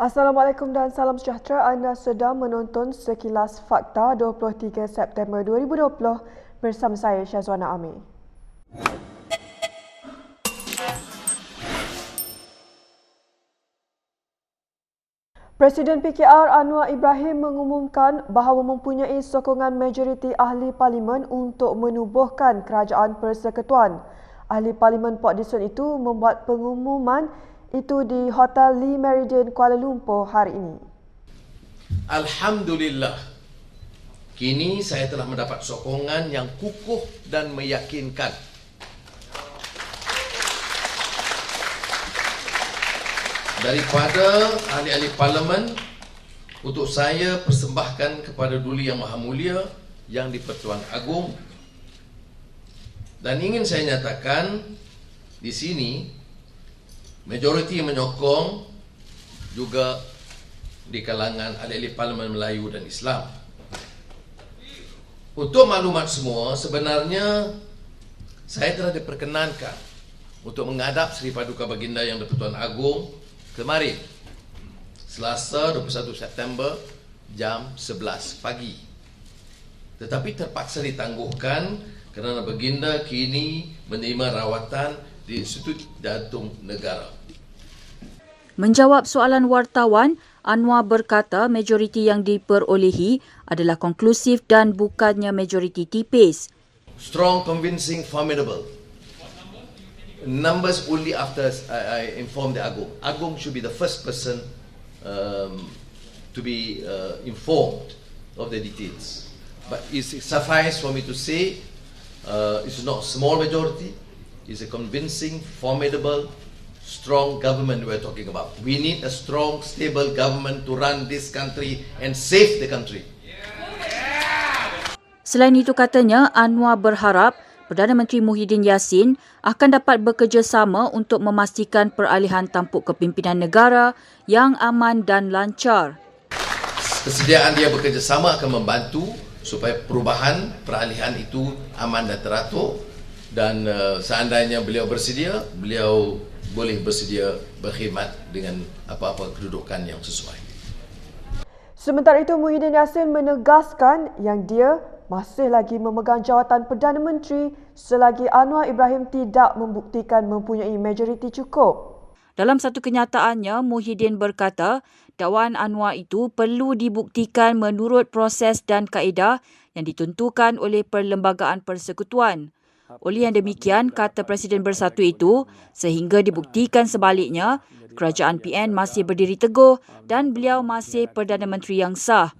Assalamualaikum dan salam sejahtera. Anda sedang menonton Sekilas Fakta 23 September 2020 bersama saya Syazwana Amir. Presiden PKR Anwar Ibrahim mengumumkan bahawa mempunyai sokongan majoriti ahli parlimen untuk menubuhkan kerajaan persekutuan. Ahli parlimen Port Dickson itu membuat pengumuman itu di Hotel Lee Meridian Kuala Lumpur hari ini. Alhamdulillah, kini saya telah mendapat sokongan yang kukuh dan meyakinkan daripada ahli-ahli parlimen untuk saya persembahkan kepada Duli Yang Maha Mulia yang di-Pertuan Agong. Dan ingin saya nyatakan di sini majoriti menyokong juga di kalangan ahli-ahli parlimen Melayu dan Islam. Untuk maklumat semua, sebenarnya saya telah diperkenankan untuk menghadap Seri Paduka Baginda Yang di-Pertuan Agong kemarin, Selasa 21 September jam 11 pagi. Tetapi terpaksa ditangguhkan kerana Baginda kini menerima rawatan di Institut Jantung Negara. Menjawab soalan wartawan, Anwar berkata majoriti yang diperolehi adalah konklusif dan bukannya majoriti tipis. Strong, convincing, formidable. Numbers only after I inform the Agong. Agong should be the first person to be informed of the details. But it's suffice for me to say it's not a small majority. It's a convincing, formidable, strong government we're talking about. We need a strong, stable government to run this country and save the country. Selain itu katanya, Anwar berharap Perdana Menteri Muhyiddin Yassin akan dapat bekerjasama untuk memastikan peralihan tampuk kepimpinan negara yang aman dan lancar. Kesediaan dia bekerjasama akan membantu supaya perubahan peralihan itu aman dan teratur, dan seandainya beliau bersedia, beliau boleh bersedia berkhidmat dengan apa-apa kedudukan yang sesuai. Sementara itu, Muhyiddin Yassin menegaskan yang dia masih lagi memegang jawatan Perdana Menteri selagi Anwar Ibrahim tidak membuktikan mempunyai majoriti cukup. Dalam satu kenyataannya, Muhyiddin berkata dakwaan Anwar itu perlu dibuktikan menurut proses dan kaedah yang ditentukan oleh Perlembagaan Persekutuan. Oleh yang demikian, kata Presiden Bersatu itu, sehingga dibuktikan sebaliknya, kerajaan PN masih berdiri teguh dan beliau masih Perdana Menteri yang sah.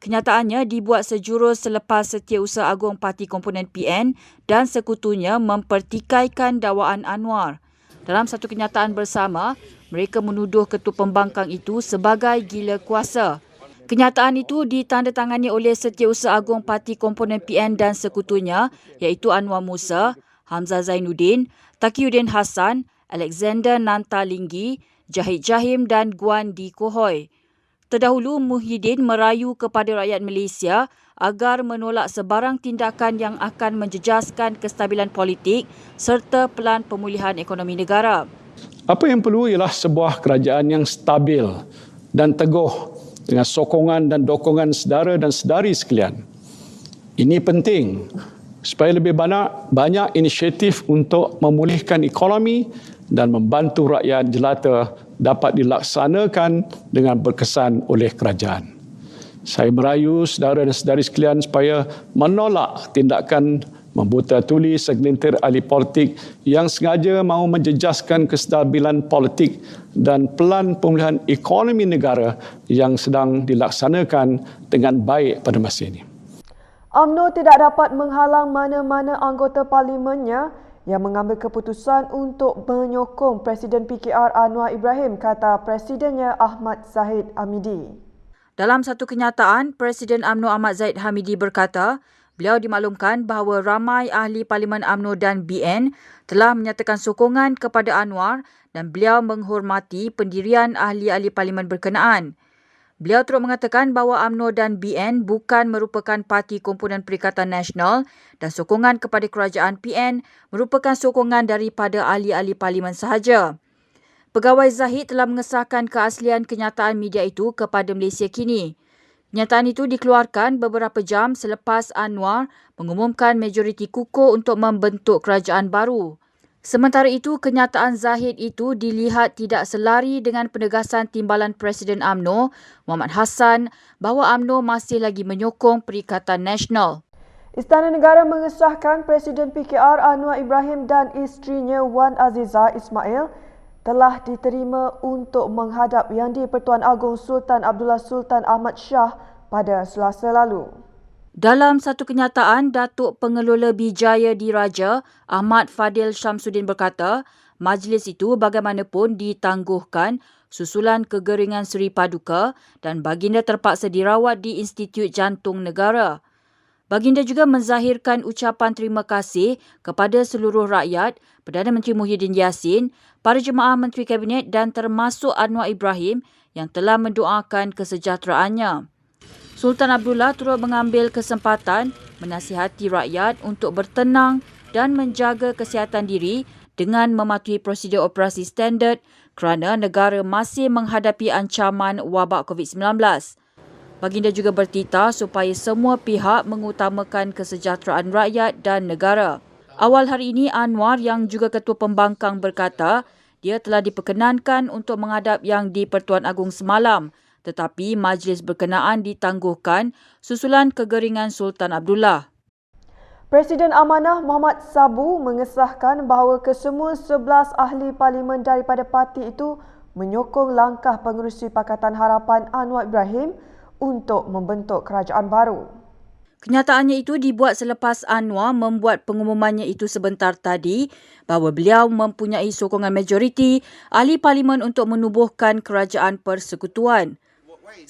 Kenyataannya dibuat sejurus selepas Setiausaha Agong Parti Komponen PN dan sekutunya mempertikaikan dakwaan Anwar. Dalam satu kenyataan bersama, mereka menuduh ketua pembangkang itu sebagai gila kuasa. Kenyataan itu ditandatangani oleh Setiausaha Agong Parti Komponen PN dan sekutunya iaitu Anwar Musa, Hamzah Zainuddin, Taqiyuddin Hassan, Alexander Nantalinggi, Jahid Jahim dan Guan Di Kohoi. Terdahulu, Muhyiddin merayu kepada rakyat Malaysia agar menolak sebarang tindakan yang akan menjejaskan kestabilan politik serta pelan pemulihan ekonomi negara. Apa yang perlu ialah sebuah kerajaan yang stabil dan teguh dengan sokongan dan dokongan saudara dan saudari sekalian. Ini penting supaya lebih banyak inisiatif untuk memulihkan ekonomi dan membantu rakyat jelata dapat dilaksanakan dengan berkesan oleh kerajaan. Saya merayu saudara dan saudari sekalian supaya menolak tindakan membuta tuli segelintir ahli politik yang sengaja mahu menjejaskan kestabilan politik dan pelan pemulihan ekonomi negara yang sedang dilaksanakan dengan baik pada masa ini. UMNO tidak dapat menghalang mana-mana anggota parlimennya yang mengambil keputusan untuk menyokong Presiden PKR Anwar Ibrahim, kata Presidennya Ahmad Zahid Hamidi. Dalam satu kenyataan, Presiden UMNO Ahmad Zahid Hamidi berkata, beliau dimaklumkan bahawa ramai ahli Parlimen UMNO dan BN telah menyatakan sokongan kepada Anwar dan beliau menghormati pendirian ahli-ahli Parlimen berkenaan. Beliau turut mengatakan bahawa UMNO dan BN bukan merupakan parti komponen Perikatan Nasional dan sokongan kepada kerajaan PN merupakan sokongan daripada ahli-ahli parlimen sahaja. Pegawai Zahid telah mengesahkan keaslian kenyataan media itu kepada Malaysia Kini. Kenyataan itu dikeluarkan beberapa jam selepas Anwar mengumumkan majoriti kukuh untuk membentuk kerajaan baru. Sementara itu, kenyataan Zahid itu dilihat tidak selari dengan penegasan Timbalan Presiden UMNO, Muhammad Hassan, bahawa UMNO masih lagi menyokong Perikatan Nasional. Istana Negara mengesahkan Presiden PKR Anwar Ibrahim dan isterinya Wan Azizah Ismail telah diterima untuk menghadap Yang di-Pertuan Agong Sultan Abdullah Sultan Ahmad Shah pada Selasa lalu. Dalam satu kenyataan, Datuk Pengelola Bijaya Diraja Ahmad Fadil Syamsuddin berkata, majlis itu bagaimanapun ditangguhkan susulan kegeringan Seri Paduka dan baginda terpaksa dirawat di Institut Jantung Negara. Baginda juga menzahirkan ucapan terima kasih kepada seluruh rakyat, Perdana Menteri Muhyiddin Yassin, para jemaah Menteri Kabinet dan termasuk Anwar Ibrahim yang telah mendoakan kesejahteraannya. Sultan Abdullah turut mengambil kesempatan menasihati rakyat untuk bertenang dan menjaga kesihatan diri dengan mematuhi prosedur operasi standard kerana negara masih menghadapi ancaman wabak COVID-19. Baginda juga bertitah supaya semua pihak mengutamakan kesejahteraan rakyat dan negara. Awal hari ini, Anwar yang juga Ketua Pembangkang berkata dia telah diperkenankan untuk menghadap Yang di-Pertuan Agong semalam, tetapi majlis berkenaan ditangguhkan susulan kegeringan Sultan Abdullah. Presiden Amanah Muhammad Sabu mengesahkan bahawa kesemua 11 ahli parlimen daripada parti itu menyokong langkah pengerusi Pakatan Harapan Anwar Ibrahim untuk membentuk kerajaan baru. Kenyataannya itu dibuat selepas Anwar membuat pengumumannya itu sebentar tadi bahawa beliau mempunyai sokongan majoriti ahli parlimen untuk menubuhkan kerajaan persekutuan.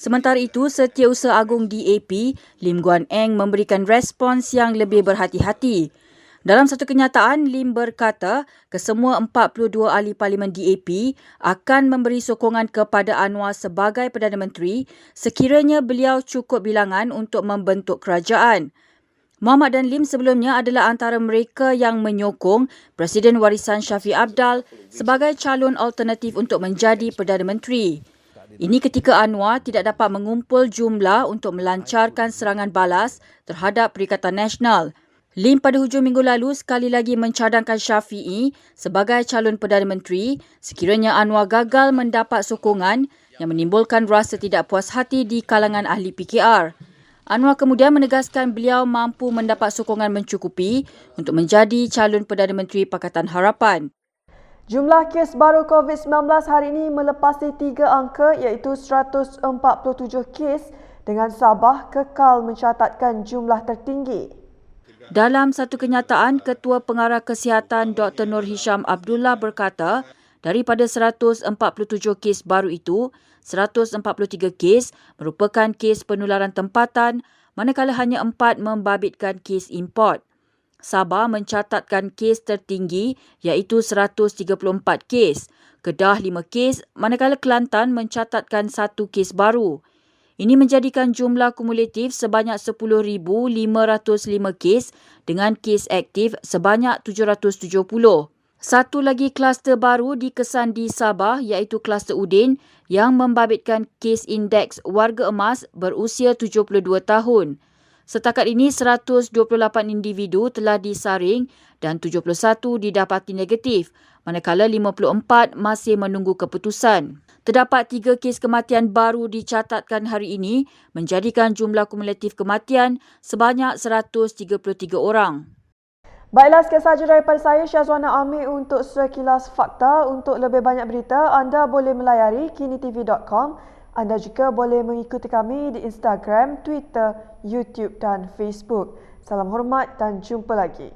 Sementara itu, Setiausaha Agung DAP, Lim Guan Eng memberikan respons yang lebih berhati-hati. Dalam satu kenyataan, Lim berkata kesemua 42 ahli parlimen DAP akan memberi sokongan kepada Anwar sebagai Perdana Menteri sekiranya beliau cukup bilangan untuk membentuk kerajaan. Muhammad dan Lim sebelumnya adalah antara mereka yang menyokong Presiden Warisan Shafie Apdal sebagai calon alternatif untuk menjadi Perdana Menteri. Ini ketika Anwar tidak dapat mengumpul jumlah untuk melancarkan serangan balas terhadap Perikatan Nasional. Lim pada hujung minggu lalu sekali lagi mencadangkan Shafie sebagai calon Perdana Menteri sekiranya Anwar gagal mendapat sokongan yang menimbulkan rasa tidak puas hati di kalangan ahli PKR. Anwar kemudian menegaskan beliau mampu mendapat sokongan mencukupi untuk menjadi calon Perdana Menteri Pakatan Harapan. Jumlah kes baru COVID-19 hari ini melepasi 3 angka iaitu 147 kes dengan Sabah kekal mencatatkan jumlah tertinggi. Dalam satu kenyataan, Ketua Pengarah Kesihatan Dr. Nur Hisham Abdullah berkata, daripada 147 kes baru itu, 143 kes merupakan kes penularan tempatan, manakala hanya 4 membabitkan kes import. Sabah mencatatkan kes tertinggi iaitu 134 kes, Kedah 5 kes, manakala Kelantan mencatatkan 1 kes baru. Ini menjadikan jumlah kumulatif sebanyak 10,505 kes dengan kes aktif sebanyak 770. Satu lagi kluster baru dikesan di Sabah iaitu kluster Udin yang membabitkan kes indeks warga emas berusia 72 tahun. Setakat ini 128 individu telah disaring dan 71 didapati negatif, manakala 54 masih menunggu keputusan. Terdapat 3 kes kematian baru dicatatkan hari ini menjadikan jumlah kumulatif kematian sebanyak 133 orang. Baiklah, sekian sahaja daripada saya Syazwana Amir untuk Sekilas Fakta. Untuk lebih banyak berita, anda boleh melayari kinitv.com. Anda juga boleh mengikuti kami di Instagram, Twitter, YouTube dan Facebook. Salam hormat dan jumpa lagi.